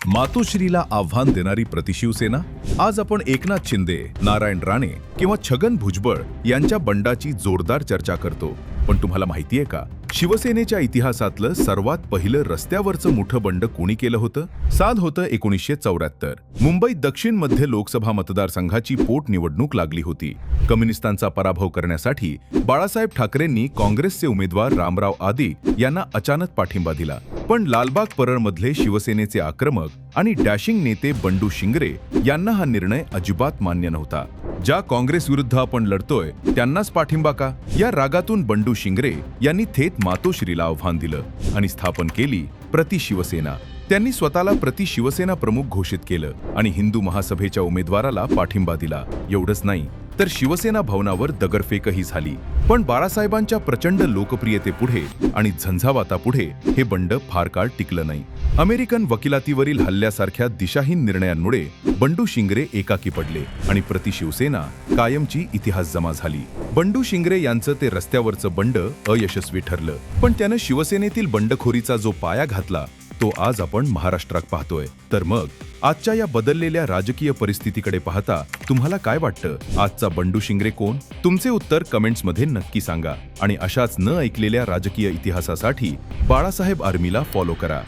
मातोश्रीला आव्हान देणारी प्रतिशिवसेना? आज आपण एकनाथ शिंदे, नारायण राणे किंवा छगन भुजबळ यांच्या बंडाची जोरदार चर्चा करतो. पण तुम्हाला माहितीये का, शिवसेनेच्या इतिहासातलं सर्वात पहिलं रस्त्यावरचं मोठं बंड कोणी केलं होतं? साल होतं 1974. मुंबईत दक्षिण मध्य लोकसभा मतदारसंघाची पोटनिवडणूक लागली होती. कम्युनिस्टांचा पराभव करण्यासाठी बाळासाहेब ठाकरेंनी काँग्रेसचे उमेदवार रामराव आदिग यांना अचानक पाठिंबा दिला. पण लालबाग परळमधले शिवसेनेचे आक्रमक आणि डॅशिंग नेते बंडू शिंगरे यांना हा निर्णय अजिबात मान्य नव्हता. ज्या काँग्रेस विरुद्ध आपण लढतोय त्यांनाच पाठिंबा का? या रागातून बंडू शिंगरे यांनी थेट मातोश्रीला आव्हान दिलं आणि स्थापन केली प्रतिशिवसेना. त्यांनी स्वतःला प्रतिशिवसेना प्रमुख घोषित केलं आणि हिंदू महासभेच्या उमेदवाराला पाठिंबा दिला. एवढंच नाही तर शिवसेना भवनावर दगडफेकही झाली. पण बाळासाहेबांच्या प्रचंड लोकप्रियतेपुढे आणि झंझावातापुढे हे बंड फार काळ टिकलं नाही. अमेरिकन वकिलातीवरील हल्ल्यासारख्या दिशाहीन निर्णयांमुळे बंडू शिंगरे एकाकी पडले आणि प्रतिशिवसेना कायमची इतिहास जमा झाली. बंडू शिंगरे यांचं ते रस्त्यावरचं बंड अयशस्वी ठरलं, पण त्यानं शिवसेनेतील बंडखोरीचा जो पाया घातला तो आज आपण महाराष्ट्रात पाहतोय. तर मग आजच्या या बदललेल्या राजकीय परिस्थितीकडे पाहता तुम्हाला काय वाटतं? आजचा बंडू शिंगरे कोण? तुमचे उत्तर कमेंट्समध्ये नक्की सांगा आणि अशाच न ऐकलेल्या राजकीय इतिहासासाठी बाळासाहेब आर्मीला फॉलो करा.